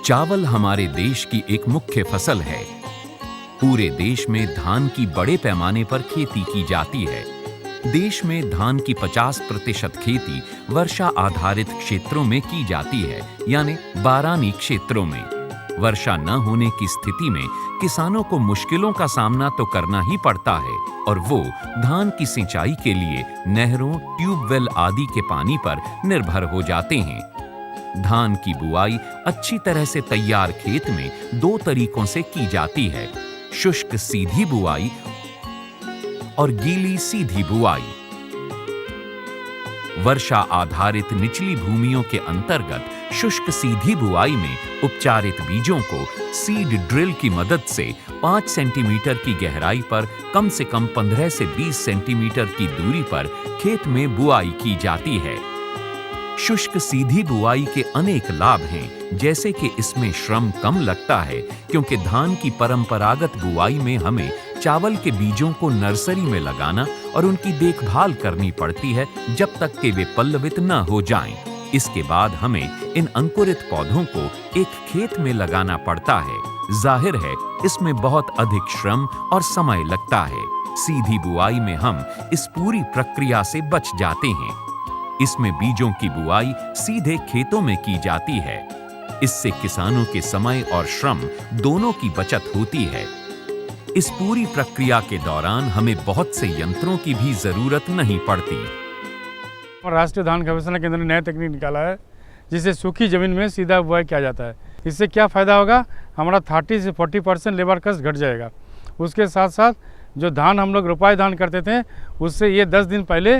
चावल हमारे देश की एक मुख्य फसल है। पूरे देश में धान की बड़े पैमाने पर खेती की जाती है। देश में धान की 50% खेती वर्षा आधारित क्षेत्रों में की जाती है, यानी बारानी क्षेत्रों में। वर्षा न होने की स्थिति में किसानों को मुश्किलों का सामना तो करना ही पड़ता है और वो धान की सिंचाई के लिए नहरों, ट्यूबवेल आदि के पानी पर निर्भर हो जाते हैं। धान की बुआई अच्छी तरह से तैयार खेत में 2 तरीकों से की जाती है: शुष्क सीधी बुआई और गीली सीधी बुआई। वर्षा आधारित निचली भूमियों के अंतर्गत शुष्क सीधी बुआई में उपचारित बीजों को सीड ड्रिल की मदद से 5 सेंटीमीटर की गहराई पर कम से कम 15 से 20 सेंटीमीटर की दूरी पर खेत में बुआई की जाती है। शुष्क सीधी बुआई के अनेक लाभ हैं, जैसे कि इसमें श्रम कम लगता है, क्योंकि धान की परंपरागत बुआई में हमें चावल के बीजों को नर्सरी में लगाना और उनकी देखभाल करनी पड़ती है जब तक कि वे पल्लवित न हो जाएं। इसके बाद हमें इन अंकुरित पौधों को एक खेत में लगाना पड़ता है। जाहिर है, इसमें बहुत अधिक श्रम और समय लगता है। सीधी बुआई में हम इस पूरी प्रक्रिया से बच जाते हैं। इसमें बीजों की बुआई सीधे खेतों में की जाती है। इससे किसानों के समय और श्रम दोनों की बचत होती है। इस पूरी प्रक्रिया के दौरान हमें बहुत से यंत्रों की भी जरूरत नहीं पड़ती। राष्ट्रीय धान गवेषणा केंद्र ने नया तकनीक निकाला है, जिससे सूखी जमीन में सीधा बुआई किया जाता है। इससे क्या फायदा होगा? हमारा 30 से 40% लेबर कॉस्ट घट जाएगा। उसके साथ साथ जो धान हम लोग रोपाई धान करते थे, उससे ये 10 दिन पहले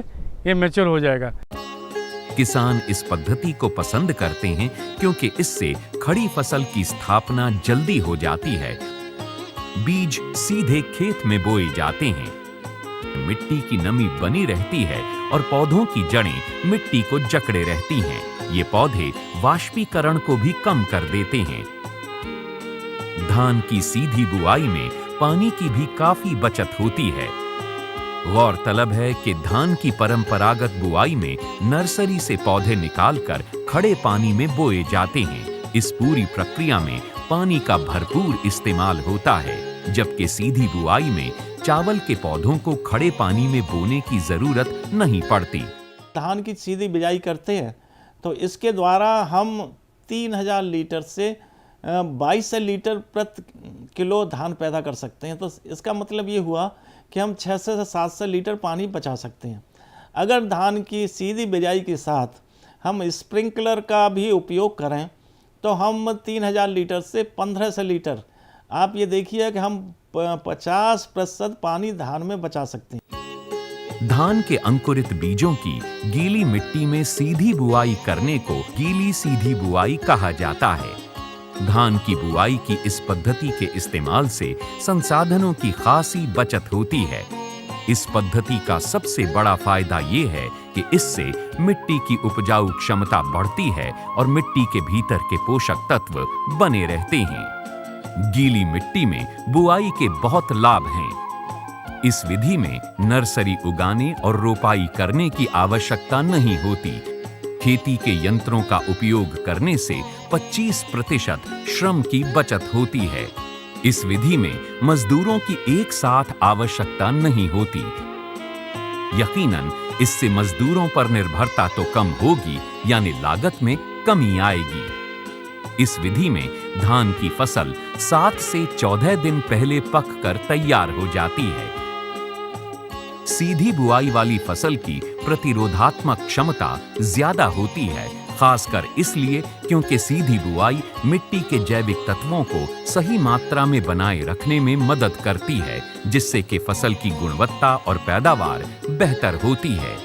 ये मैच्योर हो जाएगा। किसान इस पद्धति को पसंद करते हैं क्योंकि इससे खड़ी फसल की स्थापना जल्दी हो जाती है। बीज सीधे खेत में बोए जाते हैं। मिट्टी की नमी बनी रहती है और पौधों की जड़ें मिट्टी को जकड़े रहती हैं। ये पौधे वाष्पीकरण को भी कम कर देते हैं। धान की सीधी बुआई में पानी की भी काफी बचत होती है। गौरतलब है कि धान की परंपरागत बुआई में नर्सरी से पौधे निकालकर खड़े पानी में बोए जाते हैं। इस पूरी प्रक्रिया में पानी का भरपूर इस्तेमाल होता है, जबकि सीधी बुआई में चावल के पौधों को खड़े पानी में बोने की जरूरत नहीं पड़ती। धान की सीधी बिजाई करते हैं तो इसके द्वारा हम 3000 लीटर से 22 लीटर प्रति किलो धान पैदा कर सकते हैं। तो इसका मतलब ये हुआ कि हम 600 से 700 लीटर पानी बचा सकते हैं। अगर धान की सीधी बिजाई के साथ हम स्प्रिंकलर का भी उपयोग करें तो हम 3000 लीटर से 1500 लीटर, आप ये देखिए कि हम 50% पानी धान में बचा सकते हैं। धान के अंकुरित बीजों की गीली मिट्टी में सीधी बुआई करने को गीली सीधी बुआई कहा जाता है। धान की बुआई की इस पद्धति के इस्तेमाल से संसाधनों की खासी बचत होती है। इस पद्धति का सबसे बड़ा फायदा ये है कि इससे मिट्टी की उपजाऊ क्षमता बढ़ती है और मिट्टी के भीतर के पोषक तत्व बने रहते हैं। गीली मिट्टी में बुआई के बहुत लाभ हैं। इस विधि में नर्सरी उगाने और रोपाई करने की आवश्यकता नहीं होती। खेती के यंत्रों का उपयोग करने से 25% श्रम की बचत होती है। इस विधि में मजदूरों की एक साथ आवश्यकता नहीं होती। यकीनन इससे मजदूरों पर निर्भरता तो कम होगी, यानी लागत में कमी आएगी। इस विधि में धान की फसल 7 से 14 दिन पहले पककर तैयार हो जाती है। सीधी बुआई वाली फसल की प्रतिरोधात्मक क्षमता ज्यादा होती है, खासकर इसलिए क्योंकि सीधी बुआई मिट्टी के जैविक तत्वों को सही मात्रा में बनाए रखने में मदद करती है, जिससे कि फसल की गुणवत्ता और पैदावार बेहतर होती है।